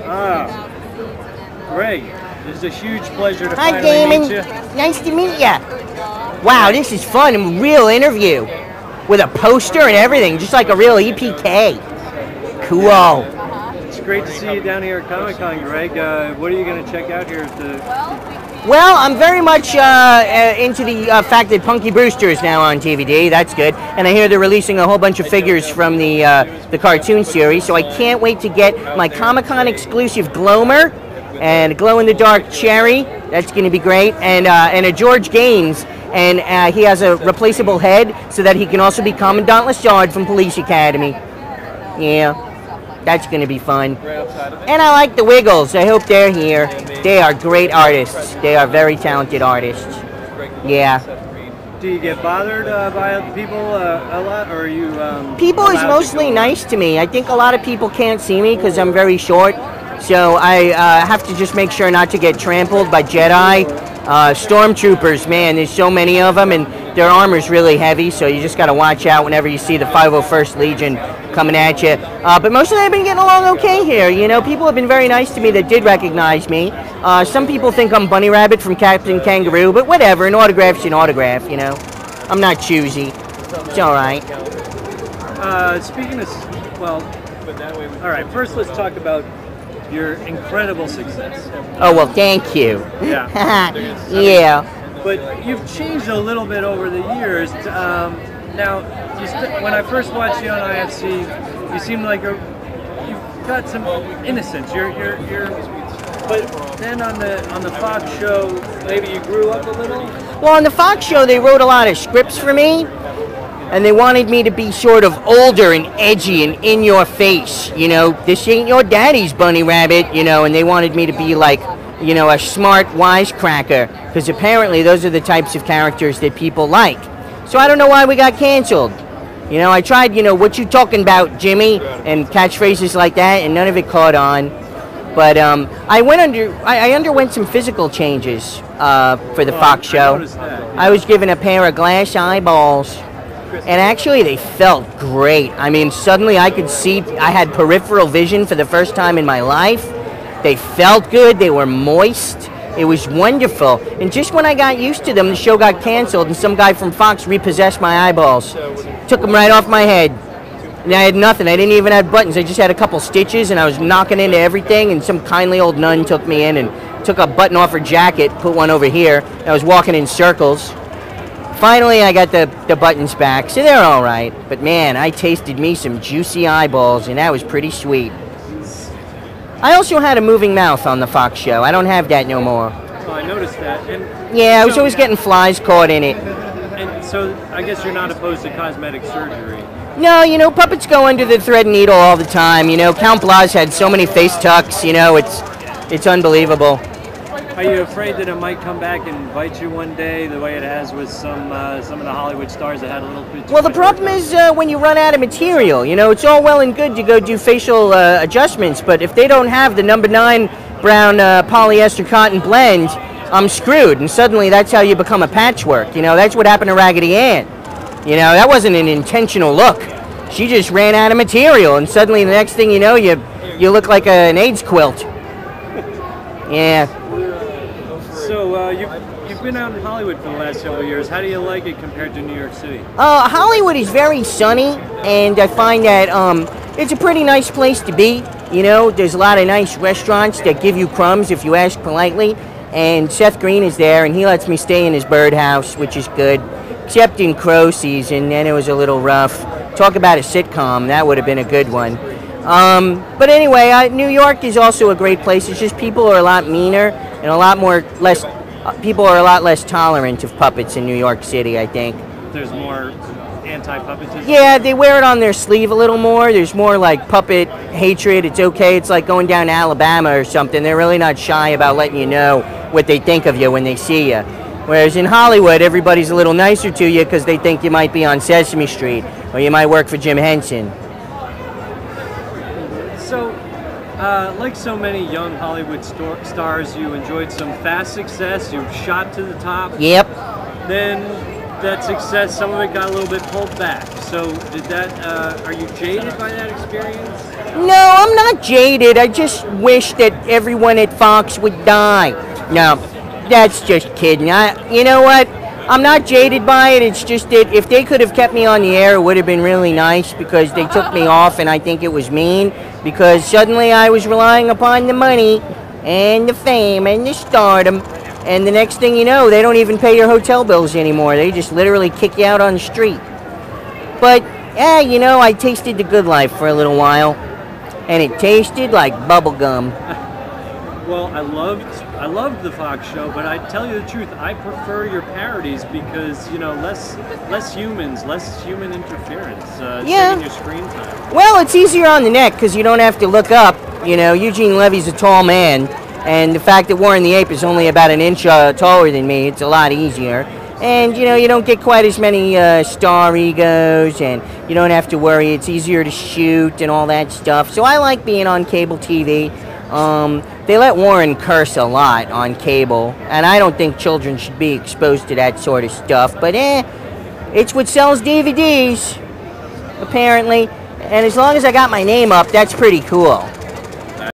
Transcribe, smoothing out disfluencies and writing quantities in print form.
Ah, Greg, it's a huge pleasure to Hi, finally Damon. meet you. Nice to meet ya. Wow, this is fun. A real interview with a poster and everything, just like a real EPK. Cool. It's great to see you down here at Comic-Con, Greg. What are you going to check out here at the... Well, I'm very much into the fact that Punky Brewster is now on DVD. That's good. And I hear they're releasing a whole bunch of figures from the cartoon series, so I can't wait to get my Comic-Con exclusive Glomer and a glow-in-the-dark Cherry. That's going to be great. And a George Gaines. And he has a replaceable head so that he can also be Commandant Lassard from Police Academy. Yeah. That's going to be fun. And I like the Wiggles. I hope they're here. They are great artists. They are very talented artists. Yeah. Do you get bothered by other people a lot, or are you... people is mostly nice to me. I think a lot of people can't see me because I'm very short. So I have to just make sure not to get trampled by Jedi. Stormtroopers, man, there's so many of them, and their armor's really heavy, so you just got to watch out whenever you see the 501st Legion coming at you. But mostly I've been getting along okay here. You know, people have been very nice to me that did recognize me. Some people think I'm Bunny Rabbit from Captain Kangaroo, but whatever, an autograph's an autograph, you know. I'm not choosy. It's all right. Speaking of, well, all right, first let's talk about your incredible success. Oh, well, thank you. Yeah. Yeah. But you've changed a little bit over the years. Now, when I first watched you on IFC, you seemed like you've got some innocence. But then on the Fox show, maybe you grew up a little? Well, on the Fox show, they wrote a lot of scripts for me. And they wanted me to be sort of older and edgy and in your face, you know, this ain't your daddy's Bunny Rabbit, you know, and they wanted me to be like, you know, a smart wisecracker, because apparently those are the types of characters that people like. So I don't know why we got canceled. You know, I tried, you know, what you talking about, Jimmy, and catchphrases like that, and none of it caught on. But I underwent some physical changes for the Fox show. I was given a pair of glass eyeballs. And actually, they felt great. I mean, suddenly I could see, I had peripheral vision for the first time in my life. They felt good. They were moist. It was wonderful. And just when I got used to them, the show got canceled, and some guy from Fox repossessed my eyeballs. Took them right off my head. And I had nothing. I didn't even have buttons. I just had a couple stitches, and I was knocking into everything, and some kindly old nun took me in and took a button off her jacket, put one over here. I was walking in circles. Finally, I got the buttons back, so they're all right. But man, I tasted me some juicy eyeballs, and that was pretty sweet. I also had a moving mouth on the Fox show. I don't have that no more. Oh, I noticed that. And yeah, I was always getting flies caught in it. And so, I guess you're not opposed to cosmetic surgery. No, you know, puppets go under the thread needle all the time. You know, Count Blas had so many face tucks. You know, it's unbelievable. Are you afraid that it might come back and bite you one day, the way it has with some of the Hollywood stars that had a little bit? Well, the problem is when you run out of material. You know, it's all well and good to go do facial adjustments, but if they don't have the number 9 brown polyester cotton blend, I'm screwed. And suddenly, that's how you become a patchwork. You know, that's what happened to Raggedy Ann. You know, that wasn't an intentional look. She just ran out of material, and suddenly, the next thing you know, you look like an AIDS quilt. Yeah. So you've been out in Hollywood for the last several years. How do you like it compared to New York City? Hollywood is very sunny, and I find that it's a pretty nice place to be. You know, there's a lot of nice restaurants that give you crumbs if you ask politely. And Seth Green is there, and he lets me stay in his birdhouse, which is good. Except in crow season, then it was a little rough. Talk about a sitcom, that would have been a good one. But anyway, New York is also a great place. It's just people are a lot meaner and people are a lot less tolerant of puppets in New York City, I think. There's more anti-puppetism? Yeah, they wear it on their sleeve a little more. There's more like puppet hatred. It's okay. It's like going down to Alabama or something. They're really not shy about letting you know what they think of you when they see you. Whereas in Hollywood, everybody's a little nicer to you because they think you might be on Sesame Street or you might work for Jim Henson. So, like so many young Hollywood stars, you enjoyed some fast success. You shot to the top. Yep. Then that success, some of it got a little bit pulled back. So did that, are you jaded by that experience? No, I'm not jaded. I just wish that everyone at Fox would die. No, that's just kidding. You know what? I'm not jaded by it. It's just that if they could have kept me on the air, it would have been really nice, because they took me off, and I think it was mean, because suddenly I was relying upon the money and the fame and the stardom, and the next thing you know, they don't even pay your hotel bills anymore. They just literally kick you out on the street. But, yeah, you know, I tasted the good life for a little while, and it tasted like bubble gum. Well, I loved the Fox show, but I tell you the truth, I prefer your parodies because, you know, less humans, less human interference, saving your screen time. Well, it's easier on the neck because you don't have to look up. You know, Eugene Levy's a tall man, and the fact that Warren the Ape is only about an inch taller than me, it's a lot easier. And, you know, you don't get quite as many star egos, and you don't have to worry. It's easier to shoot and all that stuff. So I like being on cable TV. They let Warren curse a lot on cable, and I don't think children should be exposed to that sort of stuff. But it's what sells DVDs, apparently. And as long as I got my name up, that's pretty cool.